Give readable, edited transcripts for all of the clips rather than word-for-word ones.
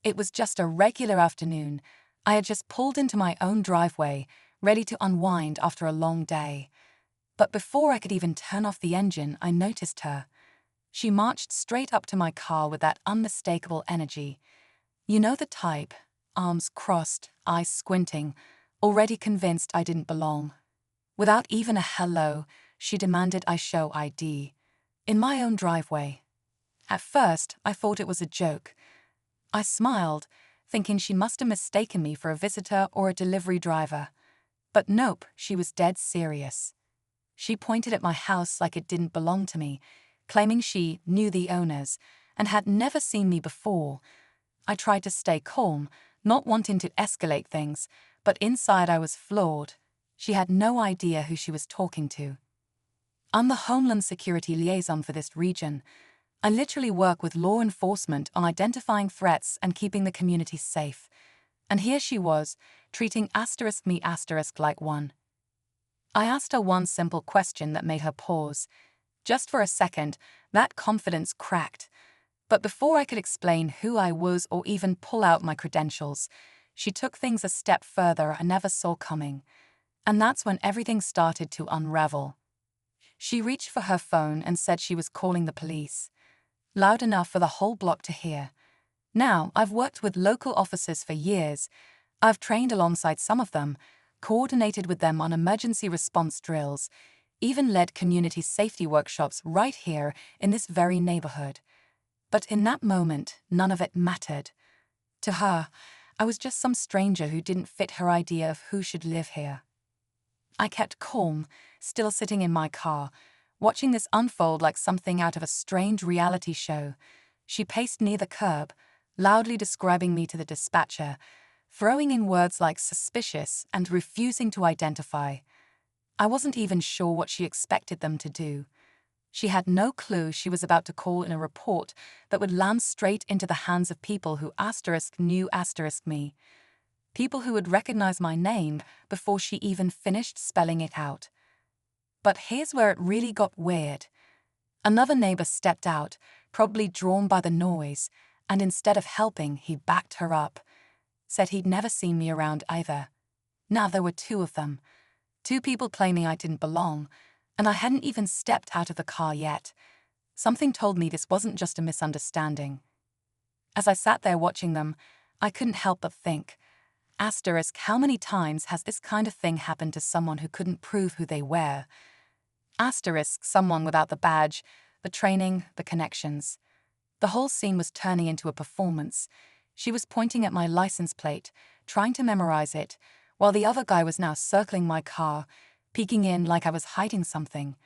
It was just a regular afternoon. I had just pulled into my own driveway, ready to unwind after a long day. But before I could even turn off the engine, I noticed her. She marched straight up to my car with that unmistakable energy. You know the type, arms crossed, eyes squinting, already convinced I didn't belong. Without even a hello, she demanded I show ID. In my own driveway. At first, I thought it was a joke. I smiled, thinking she must have mistaken me for a visitor or a delivery driver. But nope, she was dead serious. She pointed at my house like it didn't belong to me, claiming she knew the owners and had never seen me before. I tried to stay calm, not wanting to escalate things, but inside I was floored. She had no idea who she was talking to. I'm the Homeland Security Liaison for this region. I literally work with law enforcement on identifying threats and keeping the community safe. And here she was, treating *me* like one. I asked her one simple question that made her pause. Just for a second, that confidence cracked. But before I could explain who I was or even pull out my credentials, she took things a step further I never saw coming. And that's when everything started to unravel. She reached for her phone and said she was calling the police. Loud enough for the whole block to hear. Now, I've worked with local officers for years. I've trained alongside some of them, coordinated with them on emergency response drills, even led community safety workshops right here in this very neighborhood. But in that moment, none of it mattered. To her, I was just some stranger who didn't fit her idea of who should live here. I kept calm, still sitting in my car, watching this unfold like something out of a strange reality show. She paced near the curb, loudly describing me to the dispatcher, throwing in words like suspicious and refusing to identify. I wasn't even sure what she expected them to do. She had no clue she was about to call in a report that would land straight into the hands of people who knew me. People who would recognize my name before she even finished spelling it out. But here's where it really got weird. Another neighbor stepped out, probably drawn by the noise, and instead of helping, he backed her up. Said he'd never seen me around either. Now there were two of them. Two people claiming I didn't belong, and I hadn't even stepped out of the car yet. Something told me this wasn't just a misunderstanding. As I sat there watching them, I couldn't help but think, how many times has this kind of thing happened to someone who couldn't prove who they were? Someone without the badge, the training, the connections. The whole scene was turning into a performance. She was pointing at my license plate, trying to memorize it, while the other guy was now circling my car, peeking in like I was hiding something,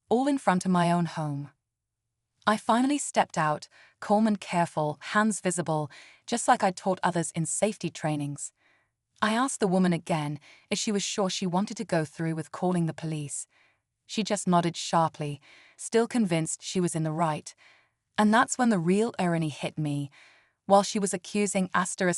all in front of my own home. I finally stepped out, calm and careful, hands visible, just like I'd taught others in safety trainings. I asked the woman again if she was sure she wanted to go through with calling the police. She just nodded sharply, still convinced she was in the right. And that's when the real irony hit me. While she was accusing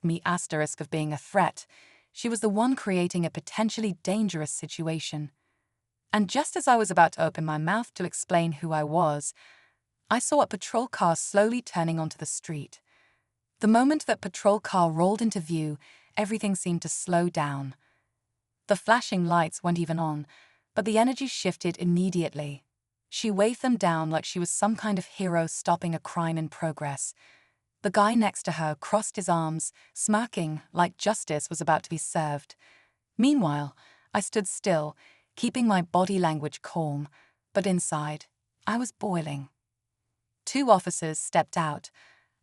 *me* of being a threat, she was the one creating a potentially dangerous situation. And just as I was about to open my mouth to explain who I was, I saw a patrol car slowly turning onto the street. The moment that patrol car rolled into view, everything seemed to slow down. The flashing lights weren't even on, but the energy shifted immediately. She waved them down like she was some kind of hero stopping a crime in progress. The guy next to her crossed his arms, smirking like justice was about to be served. Meanwhile, I stood still, keeping my body language calm, but inside, I was boiling. Two officers stepped out.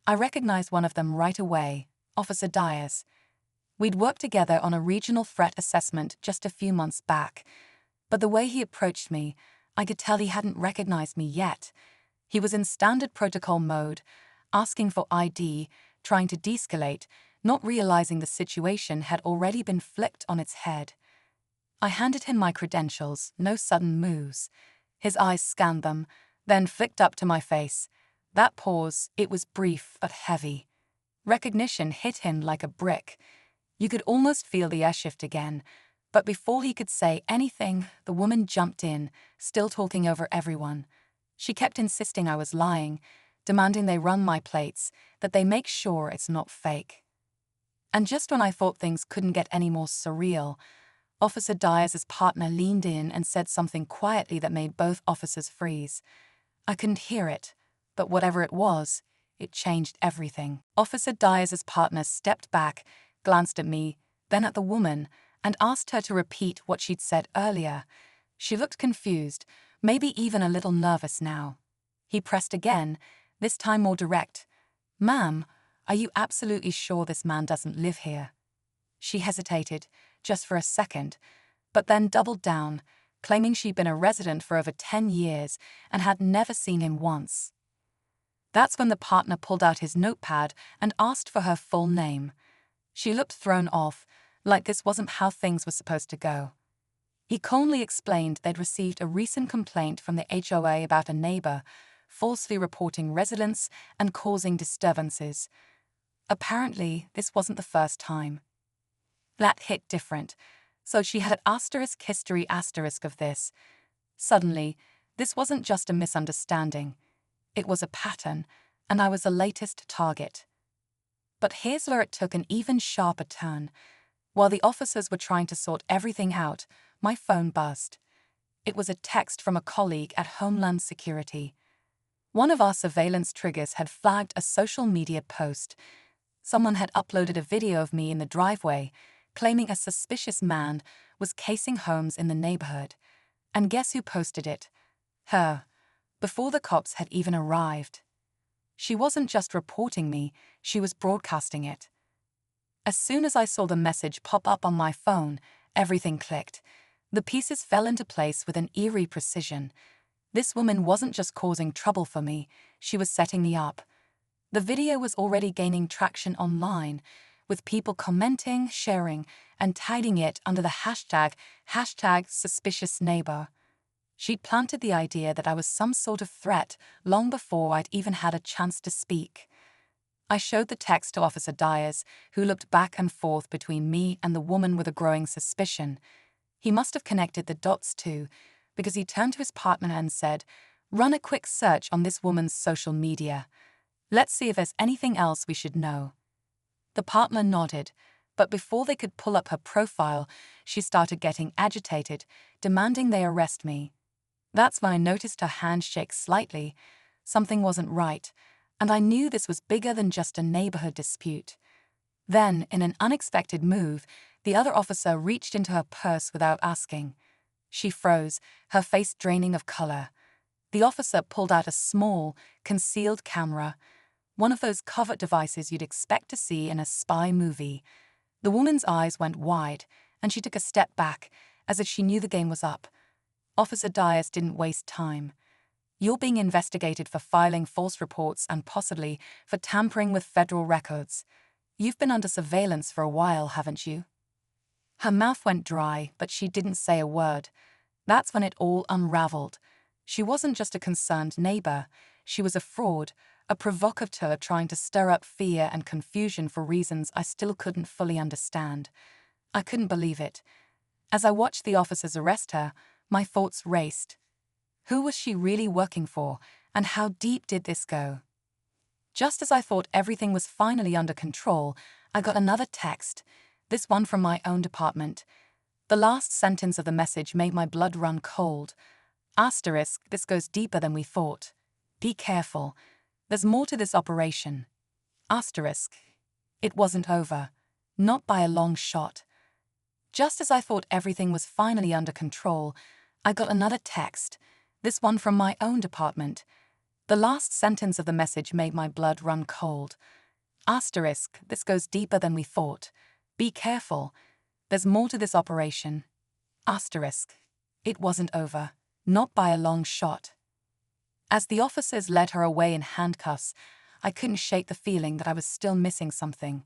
I recognized one of them right away, Officer Dyers. We'd worked together on a regional threat assessment just a few months back, but the way he approached me, I could tell he hadn't recognized me yet. He was in standard protocol mode, asking for ID, trying to de-escalate, not realizing the situation had already been flipped on its head. I handed him my credentials, no sudden moves. His eyes scanned them, then flicked up to my face. That pause, it was brief but heavy. Recognition hit him like a brick. You could almost feel the air shift again, but before he could say anything, the woman jumped in, still talking over everyone. She kept insisting I was lying, demanding they run my plates, that they make sure it's not fake. And just when I thought things couldn't get any more surreal, Officer Dyer's partner leaned in and said something quietly that made both officers freeze. I couldn't hear it, but whatever it was, it changed everything. Officer Dyer's partner stepped back, glanced at me, then at the woman, and asked her to repeat what she'd said earlier. She looked confused, maybe even a little nervous now. He pressed again, this time more direct. "Ma'am, are you absolutely sure this man doesn't live here?" She hesitated, just for a second, but then doubled down, claiming she'd been a resident for over 10 years and had never seen him once. That's when the partner pulled out his notepad and asked for her full name. She looked thrown off, like this wasn't how things were supposed to go. He calmly explained they'd received a recent complaint from the HOA about a neighbor, falsely reporting residents and causing disturbances. Apparently, this wasn't the first time. That hit different, so she had an history of this. Suddenly, this wasn't just a misunderstanding. It was a pattern, and I was the latest target. But here's where it took an even sharper turn. While the officers were trying to sort everything out, my phone buzzed. It was a text from a colleague at Homeland Security. One of our surveillance triggers had flagged a social media post. Someone had uploaded a video of me in the driveway, claiming a suspicious man was casing homes in the neighborhood. And guess who posted it? Her. Before the cops had even arrived. She wasn't just reporting me, she was broadcasting it. As soon as I saw the message pop up on my phone, everything clicked. The pieces fell into place with an eerie precision. This woman wasn't just causing trouble for me, she was setting me up. The video was already gaining traction online, with people commenting, sharing, and tagging it under the hashtag #suspiciousneighbor. She'd planted the idea that I was some sort of threat long before I'd even had a chance to speak. I showed the text to Officer Dyers, who looked back and forth between me and the woman with a growing suspicion. He must have connected the dots too, because he turned to his partner and said, "Run a quick search on this woman's social media. Let's see if there's anything else we should know." The partner nodded, but before they could pull up her profile, she started getting agitated, demanding they arrest me. That's when I noticed her hand shake slightly. Something wasn't right, and I knew this was bigger than just a neighborhood dispute. Then, in an unexpected move, the other officer reached into her purse without asking. She froze, her face draining of color. The officer pulled out a small, concealed camera, one of those covert devices you'd expect to see in a spy movie. The woman's eyes went wide, and she took a step back, as if she knew the game was up. Officer Dyers didn't waste time. "You're being investigated for filing false reports and possibly for tampering with federal records. You've been under surveillance for a while, haven't you?" Her mouth went dry, but she didn't say a word. That's when it all unraveled. She wasn't just a concerned neighbor. She was a fraud, a provocateur trying to stir up fear and confusion for reasons I still couldn't fully understand. I couldn't believe it. As I watched the officers arrest her, my thoughts raced. Who was she really working for, and how deep did this go? Just as I thought everything was finally under control, I got another text, this one from my own department. The last sentence of the message made my blood run cold. Asterisk, this goes deeper than we thought. Be careful. There's more to this operation. Asterisk. It wasn't over. Not by a long shot. Just as I thought everything was finally under control, I got another text, this one from my own department. The last sentence of the message made my blood run cold. Asterisk, this goes deeper than we thought. Be careful. There's more to this operation. Asterisk. It wasn't over. Not by a long shot. As the officers led her away in handcuffs, I couldn't shake the feeling that I was still missing something.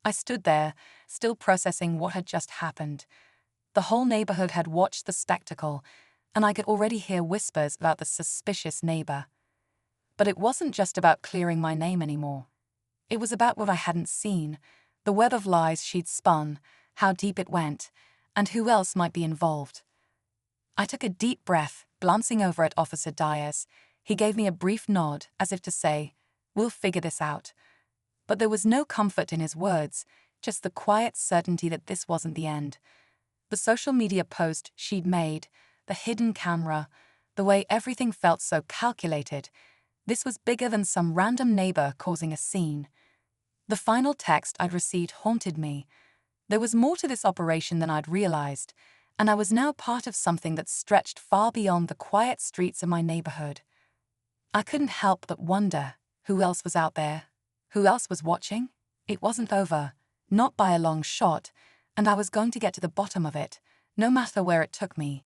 I stood there, still processing what had just happened. The whole neighborhood had watched the spectacle, and I could already hear whispers about the suspicious neighbor. But it wasn't just about clearing my name anymore. It was about what I hadn't seen, the web of lies she'd spun, how deep it went, and who else might be involved. I took a deep breath, glancing over at Officer Dyers. He gave me a brief nod, as if to say, "We'll figure this out." But there was no comfort in his words, just the quiet certainty that this wasn't the end. The social media post she'd made, the hidden camera, the way everything felt so calculated, this was bigger than some random neighbor causing a scene. The final text I'd received haunted me. There was more to this operation than I'd realized, and I was now part of something that stretched far beyond the quiet streets of my neighborhood. I couldn't help but wonder, who else was out there? Who else was watching? It wasn't over, not by a long shot, and I was going to get to the bottom of it, no matter where it took me.